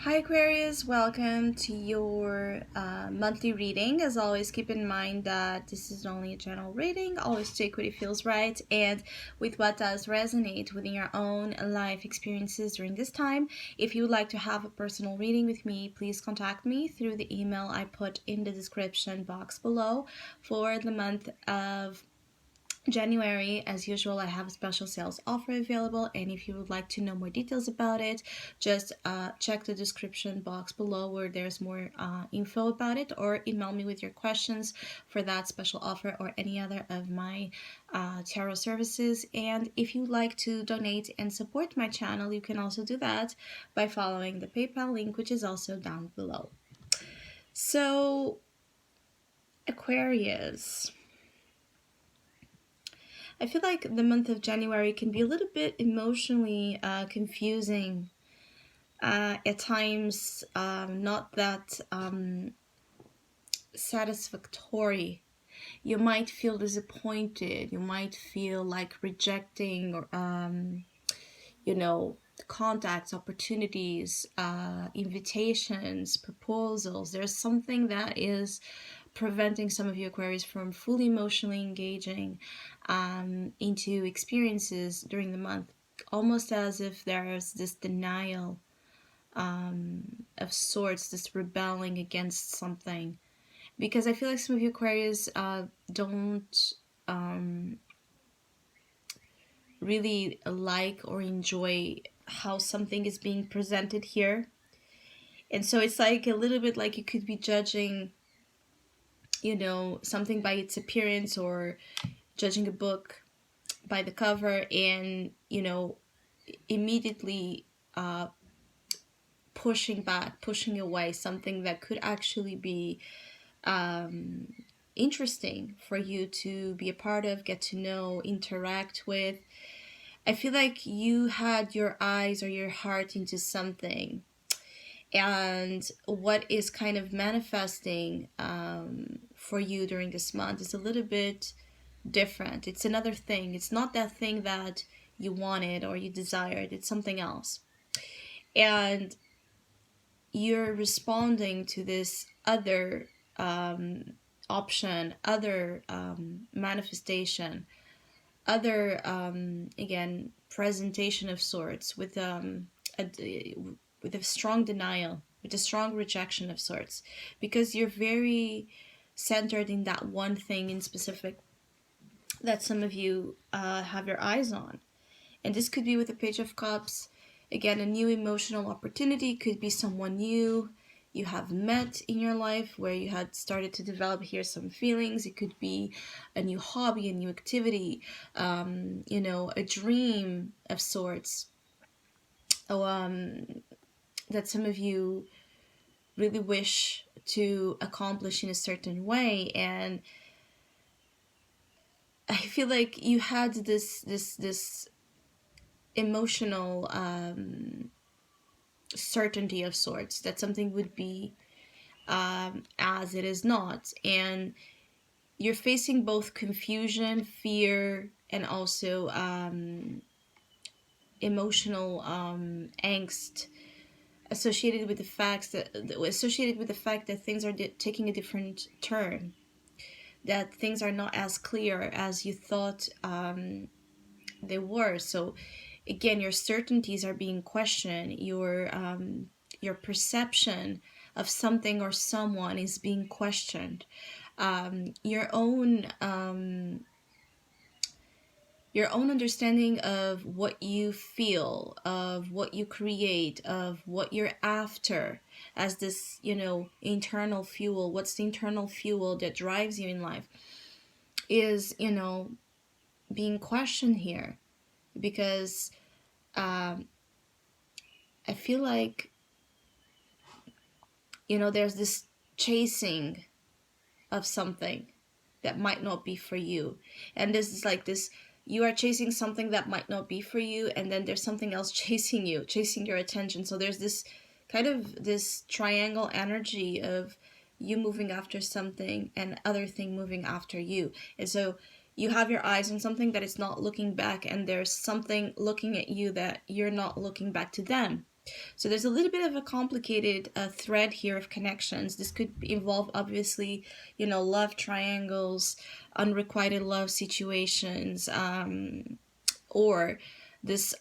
Hi Aquarius, welcome to your monthly reading. As always, keep in mind that this is only a general reading. Always take what it feels right and with what does resonate within your own life experiences during this time. If you would like to have a personal reading with me, please contact me through the email I put in the description box below. For the month of January, as usual, I have a special sales offer available, and if you would like to know more details about it, just check the description box below where there's more info about it, or email me with your questions for that special offer or any other of my tarot services. And if you'd like to donate and support my channel, you can also do that by following the PayPal link, which is also down below. So, Aquarius, I feel like the month of January can be a little bit emotionally confusing at times, not that satisfactory. You might feel disappointed, you might feel like rejecting or contacts, opportunities, invitations, proposals. There's something that is preventing some of you Aquarius from fully emotionally engaging into experiences during the month, almost as if there's this denial of sorts, this rebelling against something. Because I feel like some of you Aquarius don't really like or enjoy how something is being presented here. And so it's like a little bit like you could be judging something by its appearance, or judging a book by the cover, and immediately pushing back, pushing away something that could actually be interesting for you to be a part of, get to know, interact with. I feel like you had your eyes or your heart into something, and what is kind of manifesting for you during this month is a little bit different. It's another thing. It's not that thing that you wanted or you desired. It's something else. And you're responding to this other option, other manifestation, other again presentation of sorts, with a strong denial, with a strong rejection of sorts, because you're very centered in that one thing in specific that some of you have your eyes on. And this could be with the Page of Cups. Again, a new emotional opportunity. Could be someone new you have met in your life where you had started to develop here some feelings. It could be a new hobby, a new activity, a dream of sorts. That some of you really wish to accomplish in a certain way. And I feel like you had this emotional certainty of sorts that something would be as it is not, and you're facing both confusion, fear, and also emotional angst associated with the fact that things are taking a different turn, that things are not as clear as you thought they were. So again, your certainties are being questioned. Your perception of something or someone is being questioned. Your own understanding of what you feel, of what you create, of what you're after as this, internal fuel. What's the internal fuel that drives you in life is, being questioned here. Because I feel like, there's this chasing of something that might not be for you. And this is like this, you are chasing something that might not be for you, and then there's something else chasing you, chasing your attention. So there's this kind of this triangle energy of you moving after something and other thing moving after you. And so you have your eyes on something that is not looking back, and there's something looking at you that you're not looking back to them. So there's a little bit of a complicated thread here of connections. This could involve, obviously, love triangles, unrequited love situations, or this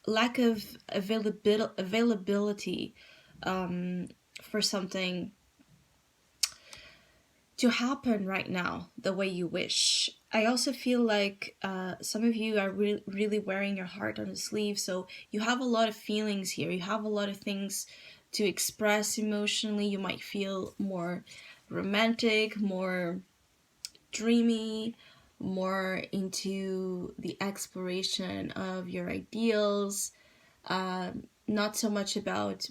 lack of availability for something to happen right now the way you wish. I also feel like some of you are really wearing your heart on the sleeve, so you have a lot of feelings here. You have a lot of things to express emotionally. You might feel more romantic, more dreamy, more into the exploration of your ideals, not so much about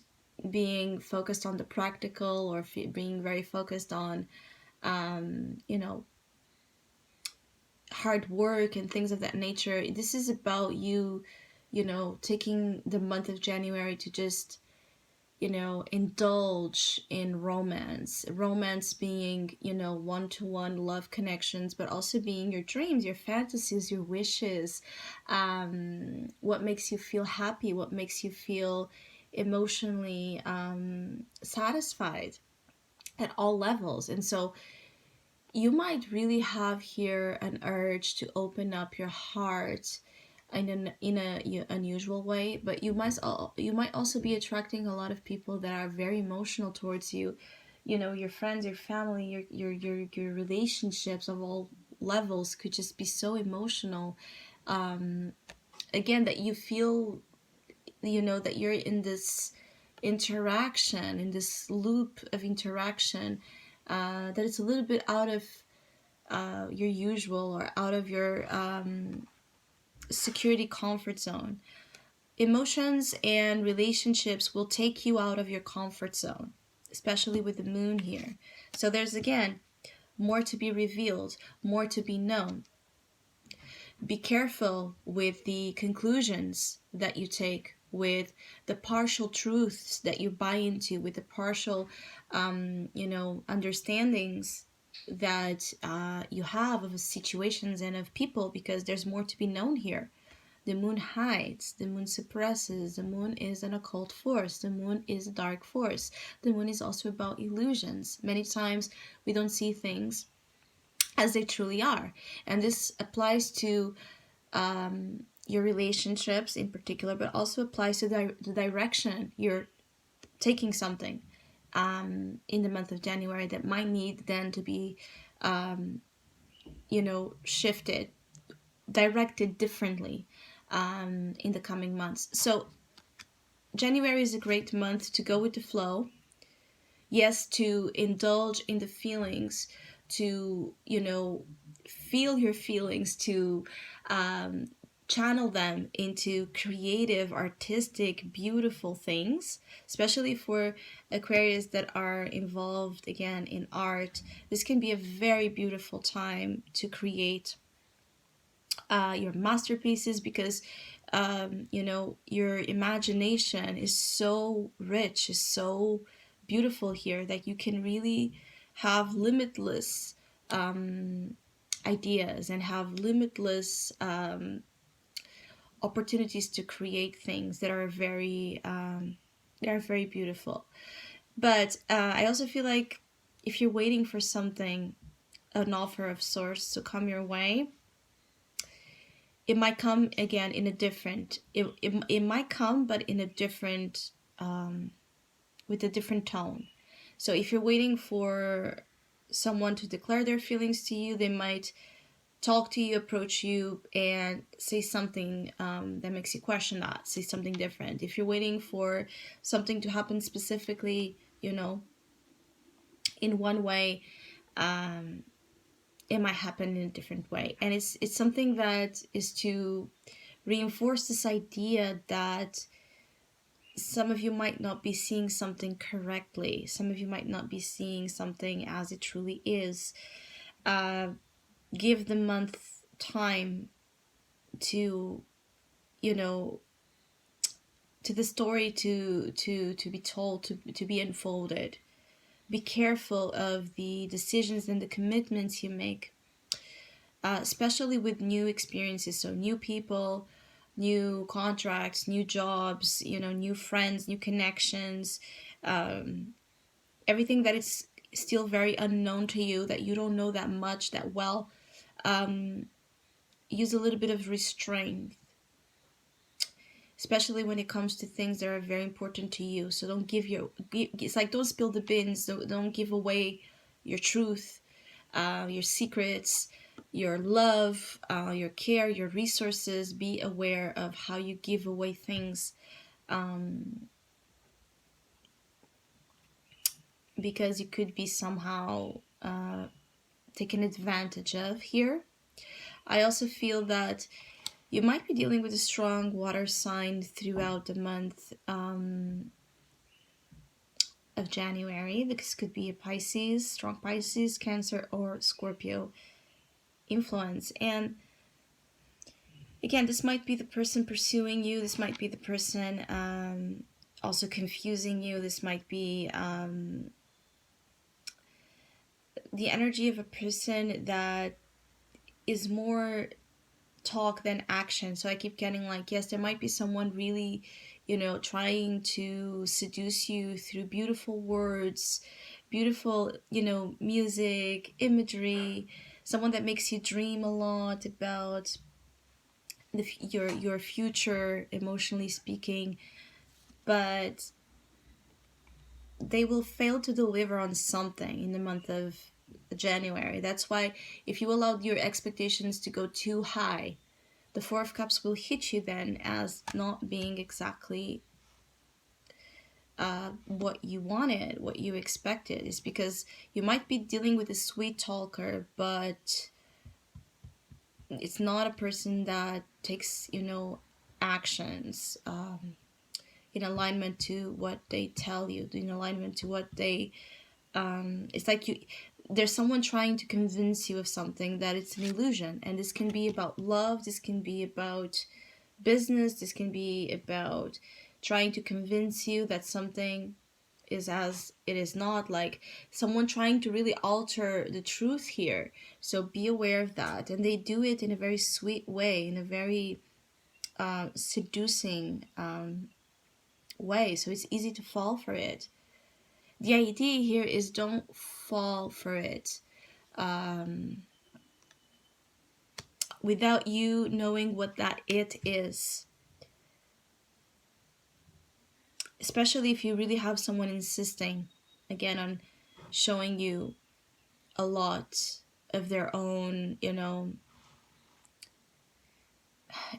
being focused on the practical or being very focused on hard work and things of that nature. This is about you, taking the month of January to just, indulge in romance. Romance being, one-to-one love connections, but also being your dreams, your fantasies, your wishes, what makes you feel happy, what makes you feel emotionally satisfied at all levels. And so you might really have here an urge to open up your heart in a unusual way, but you might also be attracting a lot of people that are very emotional towards you. Your friends, your family, your relationships of all levels could just be so emotional. Again, that you feel, that you're in this interaction, in this loop of interaction, that it's a little bit out of your usual or out of your security comfort zone. Emotions and relationships will take you out of your comfort zone, especially with the moon here. So there's, again, more to be revealed, more to be known. Be careful with the conclusions that you take, with the partial truths that you buy into, with the partial, understandings that you have of situations and of people, because there's more to be known here. The moon hides, the moon suppresses, the moon is an occult force, the moon is a dark force. The moon is also about illusions. Many times we don't see things as they truly are. And this applies to your relationships in particular, but also applies to the direction you're taking something in the month of January that might need then to be, shifted, directed differently in the coming months. So January is a great month to go with the flow. Yes, to indulge in the feelings, to, feel your feelings, to channel them into creative, artistic, beautiful things, especially for Aquarius that are involved, again, in art. This can be a very beautiful time to create your masterpieces, because your imagination is so rich, is so beautiful here, that you can really have limitless ideas and have limitless opportunities to create things that are very beautiful. But I also feel like if you're waiting for something, an offer of sorts to come your way, it might come again in a different, it might come, but in a different, with a different tone. So if you're waiting for someone to declare their feelings to you, they might talk to you, approach you, and say something that makes you question that, say something different. If you're waiting for something to happen specifically, in one way, it might happen in a different way. And it's something that is to reinforce this idea that some of you might not be seeing something correctly. Some of you might not be seeing something as it truly is. Give the month time to, to the story to be told, to be unfolded. Be careful of the decisions and the commitments you make, especially with new experiences. So new people, new contracts, new jobs, you know, new friends, new connections, everything that is still very unknown to you, that you don't know that much, that well. Use a little bit of restraint, especially when it comes to things that are very important to you. So don't give your, it's like, don't spill the beans, don't give away your truth, your secrets, your love, your care, your resources. Be aware of how you give away things, because you could be somehow taken advantage of here. I also feel that you might be dealing with a strong water sign throughout the month of January. This could be a Pisces, strong Pisces, Cancer, or Scorpio influence. And again, this might be the person pursuing you. This might be the person also confusing you. This might be the energy of a person that is more talk than action. So I keep getting like, yes, there might be someone really, you know, trying to seduce you through beautiful words, beautiful, you know, music, imagery, someone that makes you dream a lot about your future, emotionally speaking, but they will fail to deliver on something in the month of January. That's why if you allow your expectations to go too high, the Four of Cups will hit you then as not being exactly what you wanted, what you expected. Is because you might be dealing with a sweet talker, but it's not a person that takes, you know, actions in alignment to what they tell you, in alignment to what they it's like there's someone trying to convince you of something that it's an illusion. And this can be about love, this can be about business, this can be about trying to convince you that something is as it is not, like someone trying to really alter the truth here. So be aware of that. And they do it in a very sweet way, in a very seducing way, so it's easy to fall for it. The idea here is don't fall for it without you knowing what that it is. Especially if you really have someone insisting, again, on showing you a lot of their own, you know,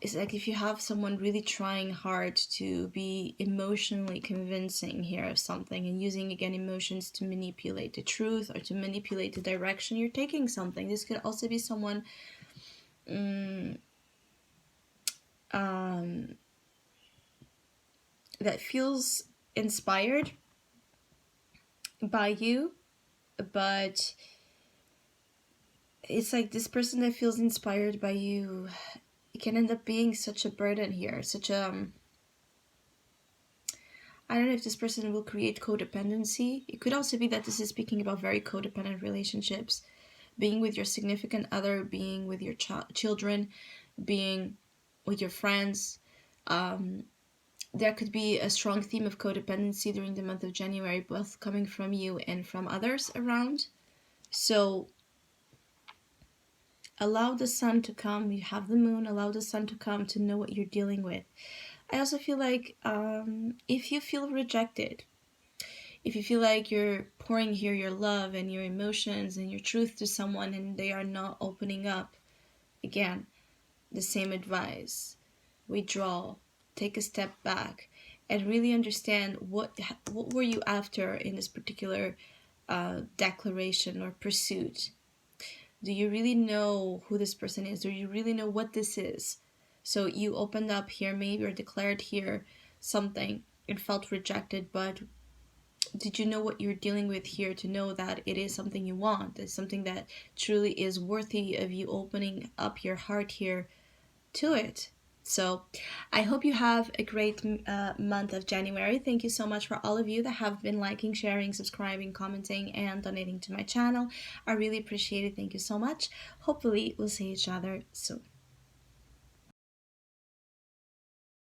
it's like if you have someone really trying hard to be emotionally convincing here of something and using, again, emotions to manipulate the truth or to manipulate the direction you're taking something. This could also be someone that feels inspired by you, but it's like this person that feels inspired by you, it can end up being such a burden here, such a I don't know if this person will create codependency. It could also be that this is speaking about very codependent relationships, being with your significant other, being with your children, being with your friends. There could be a strong theme of codependency during the month of January, both coming from you and from others around. So allow the sun to come. You have the moon. Allow the sun to come to know what you're dealing with. I also feel like if you feel rejected, if you feel like you're pouring here your love and your emotions and your truth to someone and they are not opening up, again, the same advice. Withdraw, take a step back, and really understand what were you after in this particular declaration or pursuit. Do you really know who this person is? Do you really know what this is? So you opened up here maybe or declared here something and felt rejected, but did you know what you're dealing with here to know that it is something you want? It's something that truly is worthy of you opening up your heart here to it. So I hope you have a great month of January. Thank you so much for all of you that have been liking, sharing, subscribing, commenting, and donating to my channel. I really appreciate it. Thank you so much. Hopefully we'll see each other soon.